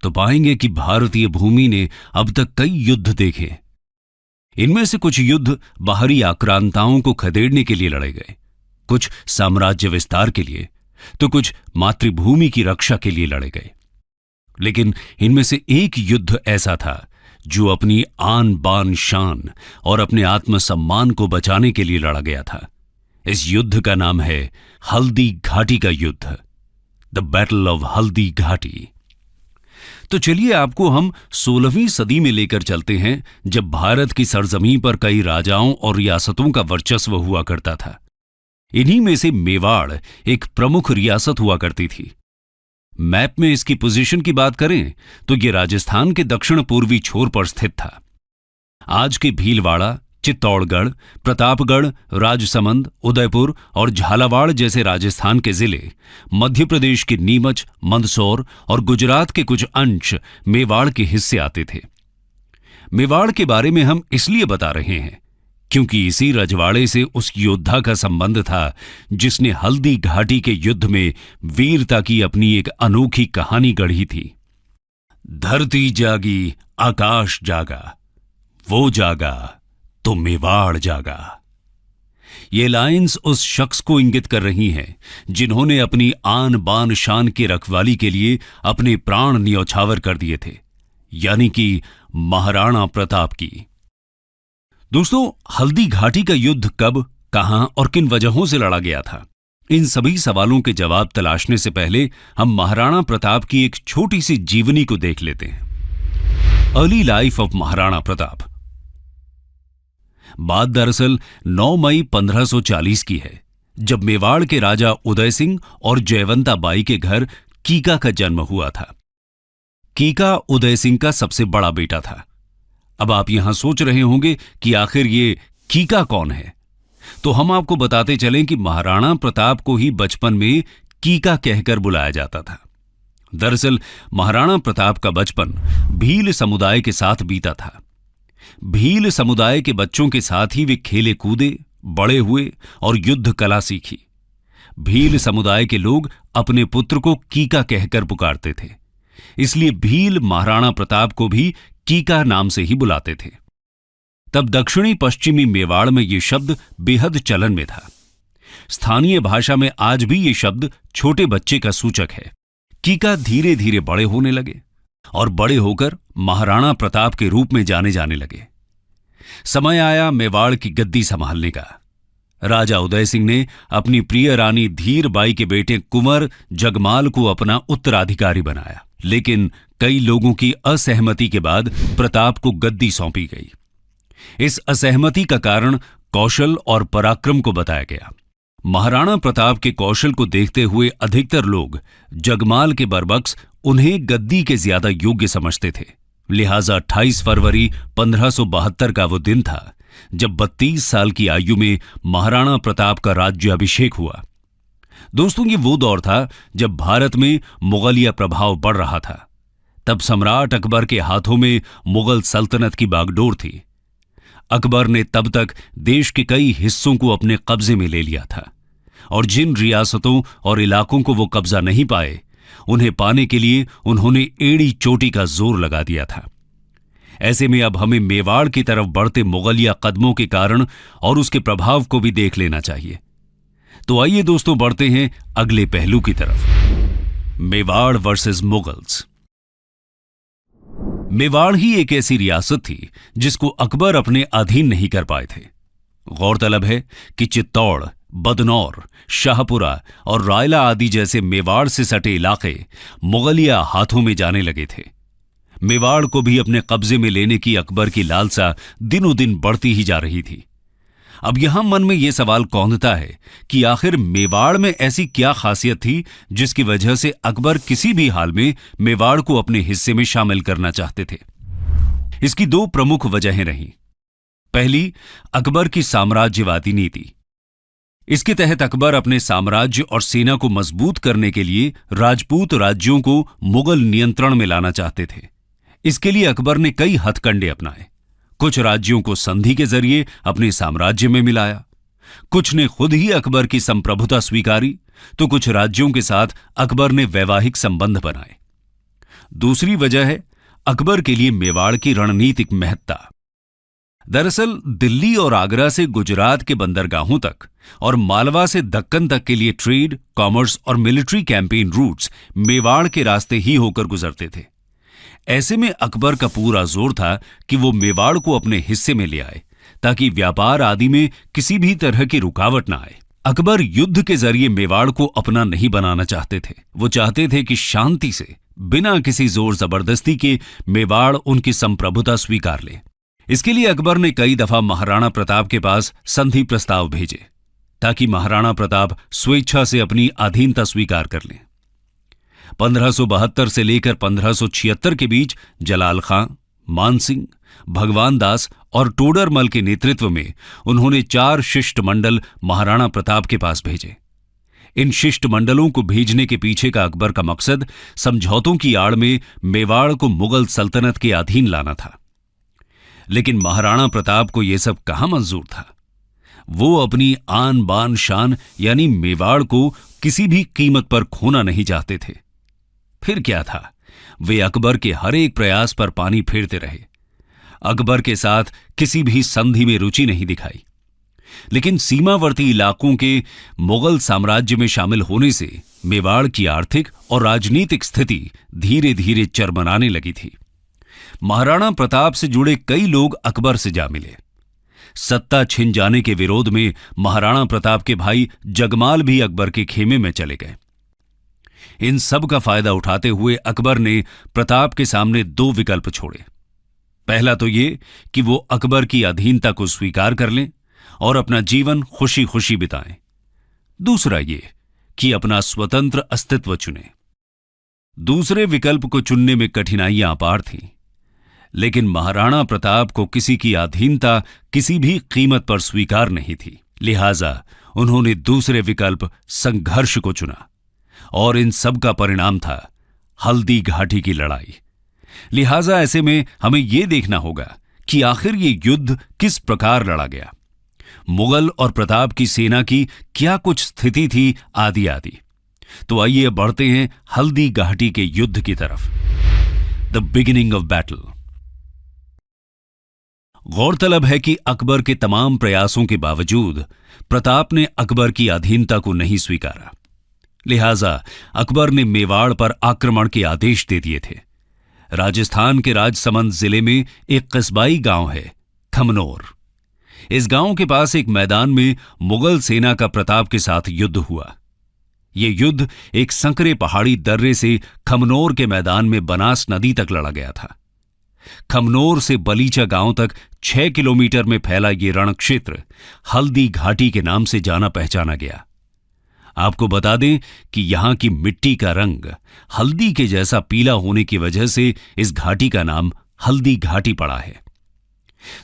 तो पाएंगे कि भारतीय भूमि ने अब तक कई युद्ध देखे। इनमें से कुछ युद्ध बाहरी आक्रांताओं को खदेड़ने के लिए लड़े गए, कुछ साम्राज्य विस्तार के लिए, तो कुछ मातृभूमि की रक्षा के लिए लड़े गए। लेकिन इनमें से एक युद्ध ऐसा था जो अपनी आन बान शान और अपने आत्मसम्मान को बचाने के लिए लड़ा गया था। इस युद्ध का नाम है हल्दी घाटी का युद्ध, the battle of Haldi Ghati. तो चलिए आपको हम 16वीं सदी में लेकर चलते हैं, जब भारत की सरजमीं पर कई राजाओं और रियासतों का वर्चस्व हुआ करता था। इन्हीं में से मेवाड़ एक प्रमुख रियासत हुआ करती थी। मैप में इसकी पोजीशन की बात करें तो यह राजस्थान के दक्षिण पूर्वी छोर पर स्थित था। आज के भीलवाड़ा, चित्तौड़गढ़, प्रतापगढ़, राजसमंद, उदयपुर और झालावाड़ जैसे राजस्थान के जिले, मध्य प्रदेश के नीमच, मंदसौर और गुजरात के कुछ अंश मेवाड़ के हिस्से आते थे। मेवाड़ के बारे में हम इसलिए बता रहे हैं क्योंकि इसी रजवाड़े से उस योद्धा का संबंध था जिसने हल्दी घाटी के युद्ध में वीरता की अपनी एक अनोखी कहानी गढ़ी थी। धरती जागी, आकाश जागा, वो जागा तो मेवाड़ जागा। ये लाइंस उस शख्स को इंगित कर रही हैं जिन्होंने अपनी आन बान शान की रखवाली के लिए अपने प्राण न्यौछावर कर दिए थे, यानी कि महाराणा प्रताप की। दोस्तों, हल्दी घाटी का युद्ध कब, कहां और किन वजहों से लड़ा गया था, इन सभी सवालों के जवाब तलाशने से पहले हम महाराणा प्रताप की एक छोटी सी जीवनी को देख लेते हैं। Early life of Maharana Pratap. बात दरअसल 9 मई 1540 की है, जब मेवाड़ के राजा उदय सिंह और जयवंता बाई के घर कीका का जन्म हुआ था। कीका उदय सिंह का सबसे बड़ा बेटा था। अब आप यहां सोच रहे होंगे कि आखिर ये कीका कौन है, तो हम आपको बताते चलें कि महाराणा प्रताप को ही बचपन में कीका कहकर बुलाया जाता था। दरअसल महाराणा प्रताप का बचपन भील समुदाय के साथ बीता था। भील समुदाय के बच्चों के साथ ही वे खेले कूदे, बड़े हुए और युद्ध कला सीखी। भील समुदाय के लोग अपने पुत्र को कीका कहकर पुकारते थे, इसलिए भील महाराणा प्रताप को भी कीका नाम से ही बुलाते थे। तब दक्षिणी पश्चिमी मेवाड़ में यह शब्द बेहद चलन में था। स्थानीय भाषा में आज भी यह शब्द छोटे बच्चे का सूचक है। कीका धीरे धीरे बड़े होने लगे और बड़े होकर महाराणा प्रताप के रूप में जाने लगे। समय आया मेवाड़ की गद्दी संभालने का। राजा उदय सिंह ने अपनी प्रिय रानी धीर बाई के बेटे कुंवर जगमाल को अपना उत्तराधिकारी बनाया, लेकिन कई लोगों की असहमति के बाद प्रताप को गद्दी सौंपी गई। इस असहमति का कारण कौशल और पराक्रम को बताया गया। महाराणा प्रताप के कौशल को देखते हुए अधिकतर लोग जगमाल के बरबक्स उन्हें गद्दी के ज्यादा योग्य समझते थे। लिहाजा 28 फरवरी 1572 का वो दिन था जब 32 साल की आयु में महाराणा प्रताप का राज्याभिषेक हुआ। दोस्तों, ये वो दौर था जब भारत में मुगलिया प्रभाव बढ़ रहा था। तब सम्राट अकबर के हाथों में मुगल सल्तनत की बागडोर थी। अकबर ने तब तक देश के कई हिस्सों को अपने कब्जे में ले लिया था और जिन रियासतों और इलाकों को वो कब्जा नहीं पाए, उन्हें पाने के लिए उन्होंने एड़ी चोटी का जोर लगा दिया था। ऐसे में अब हमें मेवाड़ की तरफ बढ़ते मुगलिया कदमों के कारण और उसके प्रभाव को भी देख लेना चाहिए। तो आइए दोस्तों, बढ़ते हैं अगले पहलू की तरफ। मेवाड़ वर्सेस मुगल्स। मेवाड़ ही एक ऐसी रियासत थी जिसको अकबर अपने अधीन नहीं कर पाए थे। गौरतलब है कि चित्तौड़, बदनौर, शाहपुरा और रायला आदि जैसे मेवाड़ से सटे इलाके मुगलिया हाथों में जाने लगे थे। मेवाड़ को भी अपने कब्जे में लेने की अकबर की लालसा दिनों दिन बढ़ती ही जा रही थी। अब यहां मन में यह सवाल कौंधता है कि आखिर मेवाड़ में ऐसी क्या खासियत थी जिसकी वजह से अकबर किसी भी हाल में मेवाड़ को अपने हिस्से में शामिल करना चाहते थे। इसकी दो प्रमुख वजहें रहीं। पहली, अकबर की साम्राज्यवादी नीति। इसके तहत अकबर अपने साम्राज्य और सेना को मजबूत करने के लिए राजपूत राज्यों को मुगल नियंत्रण में लाना चाहते थे। इसके लिए अकबर ने कई हथकंडे अपनाए। कुछ राज्यों को संधि के जरिए अपने साम्राज्य में मिलाया, कुछ ने खुद ही अकबर की संप्रभुता स्वीकारी, तो कुछ राज्यों के साथ अकबर ने वैवाहिक संबंध बनाए। दूसरी वजह है अकबर के लिए मेवाड़ की रणनीतिक महत्ता। दरअसल दिल्ली और आगरा से गुजरात के बंदरगाहों तक और मालवा से दक्कन तक के लिए ट्रेड, कॉमर्स और मिलिट्री कैंपेन रूट्स मेवाड़ के रास्ते ही होकर गुजरते थे। ऐसे में अकबर का पूरा जोर था कि वो मेवाड़ को अपने हिस्से में ले आए ताकि व्यापार आदि में किसी भी तरह की रुकावट ना आए। अकबर युद्ध के जरिए मेवाड़ को अपना नहीं बनाना चाहते थे। वो चाहते थे कि शांति से, बिना किसी जोर जबरदस्ती के मेवाड़ उनकी संप्रभुता स्वीकार ले। इसके लिए अकबर ने कई दफा महाराणा प्रताप के पास संधि प्रस्ताव भेजे ताकि महाराणा प्रताप स्वेच्छा से अपनी अधीनता स्वीकार कर लें। 1572 से लेकर 1576 के बीच जलाल खां, मानसिंह, भगवान दास और टोडरमल के नेतृत्व में उन्होंने 4 शिष्टमंडल महाराणा प्रताप के पास भेजे। इन शिष्टमंडलों को भेजने के पीछे का अकबर का मकसद समझौतों की आड़ में मेवाड़ को मुगल सल्तनत के अधीन लाना था। लेकिन महाराणा प्रताप को यह सब कहां मंजूर था। वो अपनी आन बान शान यानी मेवाड़ को किसी भी कीमत पर खोना नहीं चाहते थे। फिर क्या था, वे अकबर के हर एक प्रयास पर पानी फेरते रहे। अकबर के साथ किसी भी संधि में रुचि नहीं दिखाई। लेकिन सीमावर्ती इलाकों के मुगल साम्राज्य में शामिल होने से मेवाड़ की आर्थिक और राजनीतिक स्थिति धीरे धीरे चरमराने लगी थी। महाराणा प्रताप से जुड़े कई लोग अकबर से जा मिले। सत्ता छिन जाने के विरोध में महाराणा प्रताप के भाई जगमाल भी अकबर के खेमे में चले गए। इन सब का फायदा उठाते हुए अकबर ने प्रताप के सामने 2 विकल्प छोड़े। पहला तो ये कि वो अकबर की अधीनता को स्वीकार कर लें और अपना जीवन खुशी खुशी बिताएं। दूसरा ये कि अपना स्वतंत्र अस्तित्व चुनें। दूसरे विकल्प को चुनने में कठिनाइयां अपार थीं, लेकिन महाराणा प्रताप को किसी की अधीनता किसी भी कीमत पर स्वीकार नहीं थी। लिहाजा उन्होंने दूसरे विकल्प संघर्ष को चुना और इन सब का परिणाम था हल्दी घाटी की लड़ाई। लिहाजा ऐसे में हमें यह देखना होगा कि आखिर ये युद्ध किस प्रकार लड़ा गया, मुगल और प्रताप की सेना की क्या कुछ स्थिति थी आदि आदि। तो आइए बढ़ते हैं हल्दी घाटी के युद्ध की तरफ। The beginning of battle. गौरतलब है कि अकबर के तमाम प्रयासों के बावजूद प्रताप ने अकबर की अधीनता को नहीं स्वीकारा। लिहाजा अकबर ने मेवाड़ पर आक्रमण के आदेश दे दिए थे। राजस्थान के राजसमंद जिले में एक कस्बाई गांव है खमनोर। इस गांव के पास एक मैदान में मुगल सेना का प्रताप के साथ युद्ध हुआ। यह युद्ध एक संकरे पहाड़ी दर्रे से खमनोर के मैदान में बनास नदी तक लड़ा गया था। खमनोर से बलीचा गांव तक 6 किलोमीटर में फैला ये रण क्षेत्र हल्दी घाटी के नाम से जाना पहचाना गया। आपको बता दें कि यहां की मिट्टी का रंग हल्दी के जैसा पीला होने की वजह से इस घाटी का नाम हल्दी घाटी पड़ा है।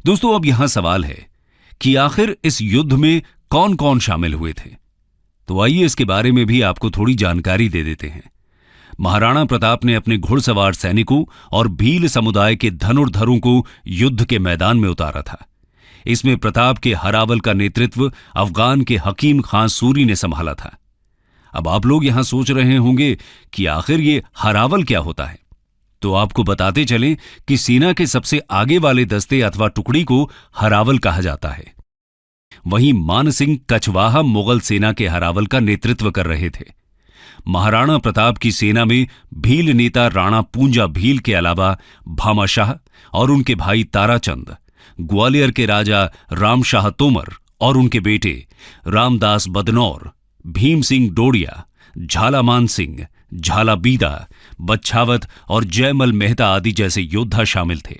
दोस्तों, अब यहां सवाल है कि आखिर इस युद्ध में कौन कौन शामिल हुए थे। तो आइए इसके बारे में भी आपको थोड़ी जानकारी दे देते हैं। महाराणा प्रताप ने अपने घुड़सवार सैनिकों और भील समुदाय के धनुर्धरों को युद्ध के मैदान में उतारा था। इसमें प्रताप के हरावल का नेतृत्व अफगान के हकीम खां सूरी ने संभाला था। अब आप लोग यहां सोच रहे होंगे कि आखिर ये हरावल क्या होता है। तो आपको बताते चलें कि सेना के सबसे आगे वाले दस्ते अथवा टुकड़ी को हरावल कहा जाता है। वहीं मानसिंह कछवाहा मुगल सेना के हरावल का नेतृत्व कर रहे थे। महाराणा प्रताप की सेना में भील नेता राणा पूंजा भील के अलावा भामाशाह और उनके भाई ताराचंद, ग्वालियर के राजा रामशाह तोमर और उनके बेटे रामदास बदनौर, भीम सिंह डोडिया, झाला मान सिंह, झाला बीदा, बच्छावत और जयमल मेहता आदि जैसे योद्धा शामिल थे।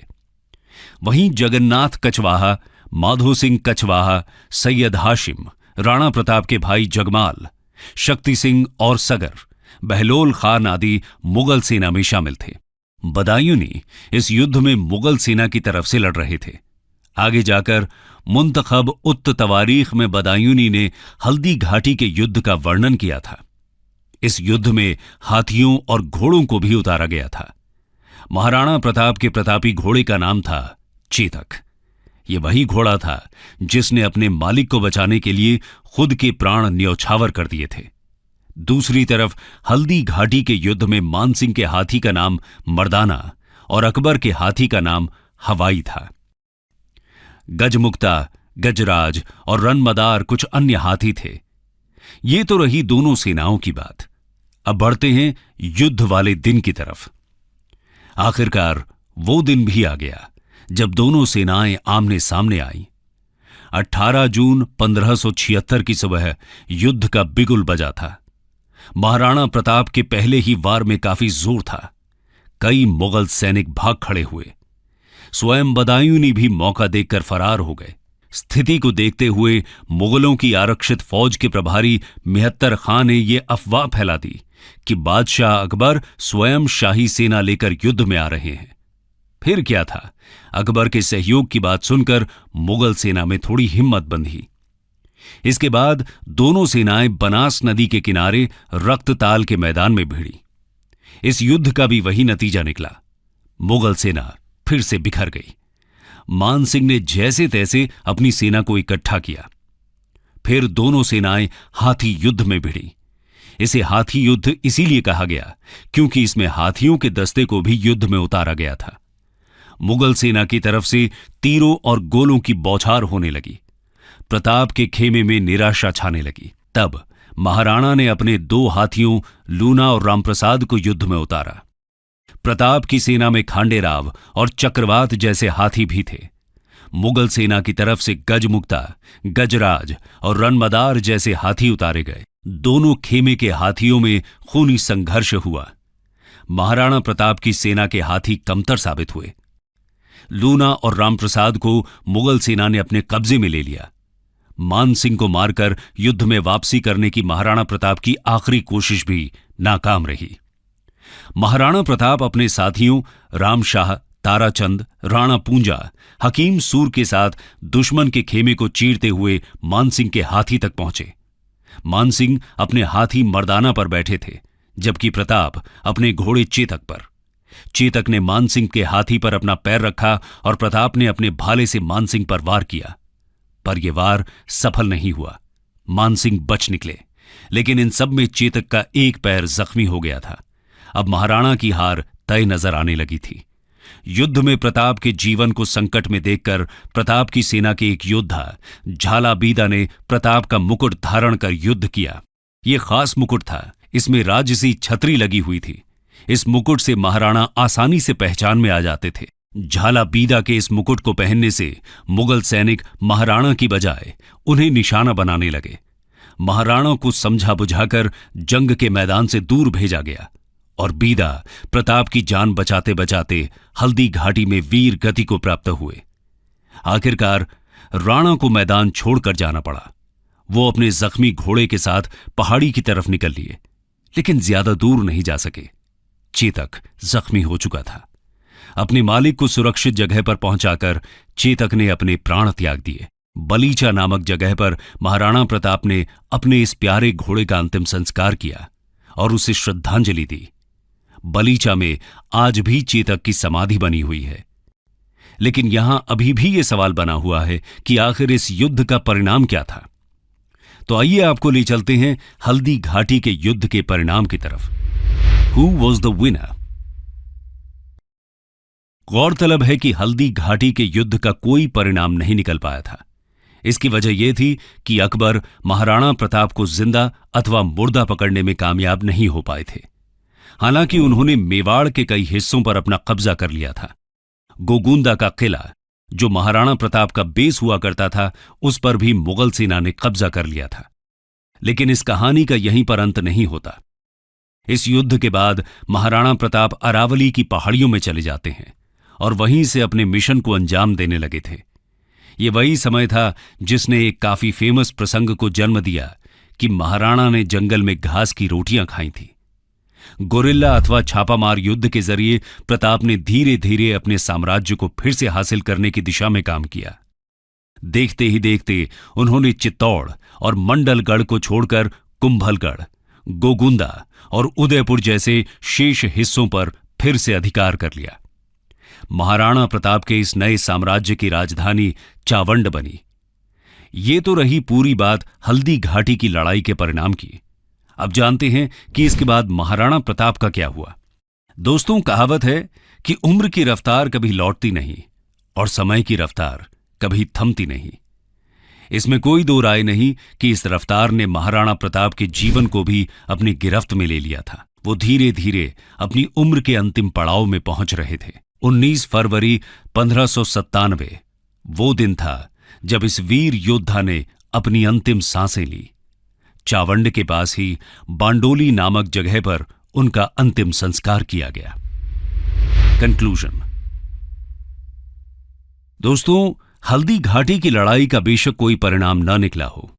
वहीं जगन्नाथ कछवाहा, माधो सिंह कछवाहा, सैयद हाशिम, राणा प्रताप के भाई जगमाल, शक्ति सिंह और सगर, बहलोल खान आदि मुगल सेना में शामिल थे। बदायूनी इस युद्ध में मुगल सेना की तरफ से लड़ रहे थे। आगे जाकर मुंतखब उत तवारीख में बदायूनी ने हल्दी घाटी के युद्ध का वर्णन किया था। इस युद्ध में हाथियों और घोड़ों को भी उतारा गया था। महाराणा प्रताप के प्रतापी घोड़े का नाम था चेतक। यह वही घोड़ा था जिसने अपने मालिक को बचाने के लिए खुद के प्राण न्यौछावर कर दिए थे। दूसरी तरफ हल्दी घाटी के युद्ध में मानसिंह के हाथी का नाम मर्दाना और अकबर के हाथी का नाम हवाई था। गजमुक्ता, गजराज और रनमदार कुछ अन्य हाथी थे। ये तो रही दोनों सेनाओं की बात। अब बढ़ते हैं युद्ध वाले दिन की तरफ। आखिरकार वो दिन भी आ गया जब दोनों सेनाएं आमने सामने आईं। 18 जून 1576 की सुबह युद्ध का बिगुल बजा था। महाराणा प्रताप के पहले ही वार में काफी जोर था। कई मुगल सैनिक भाग खड़े हुए। स्वयं बदायूं भी मौका देखकर फरार हो गए। स्थिति को देखते हुए मुगलों की आरक्षित फौज के प्रभारी मेहत्तर खां ने यह अफवाह फैला दी कि बादशाह अकबर स्वयं शाही सेना लेकर युद्ध में आ रहे हैं। फिर क्या था, अकबर के सहयोग की बात सुनकर मुगल सेना में थोड़ी हिम्मत बंधी। इसके बाद दोनों सेनाएं बनास नदी के किनारे रक्तताल के मैदान में भिड़ी। इस युद्ध का भी वही नतीजा निकला। मुगल सेना फिर से बिखर गई। मानसिंह ने जैसे तैसे अपनी सेना को इकट्ठा किया। फिर दोनों सेनाएं हाथी युद्ध में भिड़ी। इसे हाथी युद्ध इसीलिए कहा गया क्योंकि इसमें हाथियों के दस्ते को भी युद्ध में उतारा गया था। मुगल सेना की तरफ से तीरों और गोलों की बौछार होने लगी। प्रताप के खेमे में निराशा छाने लगी। तब महाराणा ने अपने 2 हाथियों लूना और रामप्रसाद को युद्ध में उतारा। प्रताप की सेना में खांडेराव और चक्रवात जैसे हाथी भी थे। मुगल सेना की तरफ से गजमुक्ता, गजराज और रनमदार जैसे हाथी उतारे गए। दोनों खेमे के हाथियों में खूनी संघर्ष हुआ। महाराणा प्रताप की सेना के हाथी कमतर साबित हुए। लूना और रामप्रसाद को मुगल सेना ने अपने कब्जे में ले लिया। मानसिंह को मारकर युद्ध में वापसी करने की महाराणा प्रताप की आखिरी कोशिश भी नाकाम रही। महाराणा प्रताप अपने साथियों रामशाह, ताराचंद, राणा पूंजा, हकीम सूर के साथ दुश्मन के खेमे को चीरते हुए मानसिंह के हाथी तक पहुंचे। मानसिंह अपने हाथी मर्दाना पर बैठे थे, जबकि प्रताप अपने घोड़े चेतक पर। चेतक ने मानसिंह के हाथी पर अपना पैर रखा और प्रताप ने अपने भाले से मानसिंह पर वार किया, पर यह वार सफल नहीं हुआ। मानसिंह बच निकले, लेकिन इन सब में चेतक का एक पैर जख्मी हो गया था। अब महाराणा की हार तय नजर आने लगी थी। युद्ध में प्रताप के जीवन को संकट में देखकर प्रताप की सेना के एक योद्धा झालाबीदा ने प्रताप का मुकुट धारण कर युद्ध किया। यह खास मुकुट था। इसमें राजसी छतरी लगी हुई थी। इस मुकुट से महाराणा आसानी से पहचान में आ जाते थे। झालाबीदा के इस मुकुट को पहनने से मुगल सैनिक महाराणा की बजाय उन्हें निशाना बनाने लगे। महाराणा को समझा बुझाकर जंग के मैदान से दूर भेजा गया और बीदा प्रताप की जान बचाते बचाते हल्दी घाटी में वीर गति को प्राप्त हुए। आखिरकार राणा को मैदान छोड़कर जाना पड़ा। वो अपने जख्मी घोड़े के साथ पहाड़ी की तरफ निकल लिए, लेकिन ज्यादा दूर नहीं जा सके। चेतक जख्मी हो चुका था। अपने मालिक को सुरक्षित जगह पर पहुंचाकर चेतक ने अपने प्राण त्याग दिए। बलीचा नामक जगह पर महाराणा प्रताप ने अपने इस प्यारे घोड़े का अंतिम संस्कार किया और उसे श्रद्धांजलि दी। बलीचा में आज भी चेतक की समाधि बनी हुई है। लेकिन यहां अभी भी यह सवाल बना हुआ है कि आखिर इस युद्ध का परिणाम क्या था। तो आइए आपको ले चलते हैं हल्दी घाटी के युद्ध के परिणाम की तरफ। Who was the winner? गौरतलब है कि हल्दी घाटी के युद्ध का कोई परिणाम नहीं निकल पाया था। इसकी वजह यह थी कि अकबर महाराणा प्रताप को जिंदा अथवा मुर्दा पकड़ने में कामयाब नहीं हो पाए थे। हालांकि उन्होंने मेवाड़ के कई हिस्सों पर अपना कब्जा कर लिया था। गोगुंदा का किला, जो महाराणा प्रताप का बेस हुआ करता था, उस पर भी मुगल सेना ने कब्जा कर लिया था। लेकिन इस कहानी का यहीं पर अंत नहीं होता। इस युद्ध के बाद महाराणा प्रताप अरावली की पहाड़ियों में चले जाते हैं और वहीं से अपने मिशन को अंजाम देने लगे थे। ये वही समय था जिसने एक काफी फेमस प्रसंग को जन्म दिया कि महाराणा ने जंगल में घास की रोटियां खाई थी। गोरिल्ला अथवा छापामार युद्ध के जरिए प्रताप ने धीरे धीरे अपने साम्राज्य को फिर से हासिल करने की दिशा में काम किया। देखते ही देखते उन्होंने चित्तौड़ और मंडलगढ़ को छोड़कर कुंभलगढ़, गोगुंदा और उदयपुर जैसे शेष हिस्सों पर फिर से अधिकार कर लिया। महाराणा प्रताप के इस नए साम्राज्य की राजधानी चावंड बनी। ये तो रही पूरी बात हल्दी घाटी की लड़ाई के परिणाम की। अब जानते हैं कि इसके बाद महाराणा प्रताप का क्या हुआ। दोस्तों, कहावत है कि उम्र की रफ्तार कभी लौटती नहीं और समय की रफ्तार कभी थमती नहीं। इसमें कोई दो राय नहीं कि इस रफ्तार ने महाराणा प्रताप के जीवन को भी अपनी गिरफ्त में ले लिया था। वो धीरे धीरे अपनी उम्र के अंतिम पड़ाव में पहुंच रहे थे। 19 फरवरी 1597 वो दिन था जब इस वीर योद्धा ने अपनी अंतिम सांसें ली। चावंड के पास ही बांडोली नामक जगह पर उनका अंतिम संस्कार किया गया। कंक्लूजन। दोस्तों, हल्दी घाटी की लड़ाई का बेशक कोई परिणाम न निकला हो,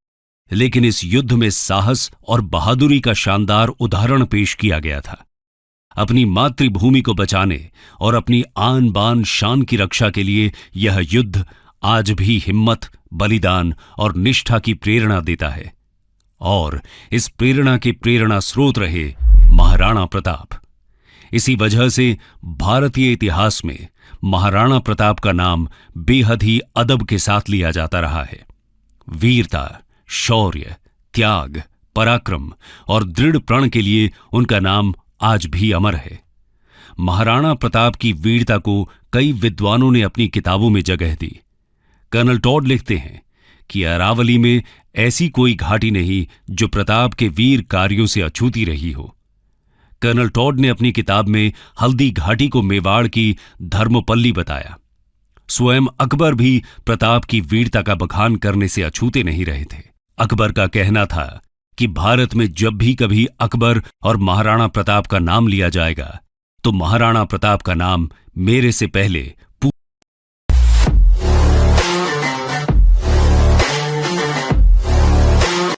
लेकिन इस युद्ध में साहस और बहादुरी का शानदार उदाहरण पेश किया गया था। अपनी मातृभूमि को बचाने और अपनी आन बान शान की रक्षा के लिए यह युद्ध आज भी हिम्मत, बलिदान और निष्ठा की प्रेरणा देता है। और इस प्रेरणा के प्रेरणा स्रोत रहे महाराणा प्रताप। इसी वजह से भारतीय इतिहास में महाराणा प्रताप का नाम बेहद ही अदब के साथ लिया जाता रहा है। वीरता, शौर्य, त्याग, पराक्रम और दृढ़ प्रण के लिए उनका नाम आज भी अमर है। महाराणा प्रताप की वीरता को कई विद्वानों ने अपनी किताबों में जगह दी। कर्नल टॉड लिखते हैं कि अरावली में ऐसी कोई घाटी नहीं जो प्रताप के वीर कार्यों से अछूती रही हो। कर्नल टॉड ने अपनी किताब में हल्दी घाटी को मेवाड़ की धर्मपल्ली बताया। स्वयं अकबर भी प्रताप की वीरता का बखान करने से अछूते नहीं रहे थे। अकबर का कहना था कि भारत में जब भी कभी अकबर और महाराणा प्रताप का नाम लिया जाएगा तो महाराणा प्रताप का नाम मेरे से पहले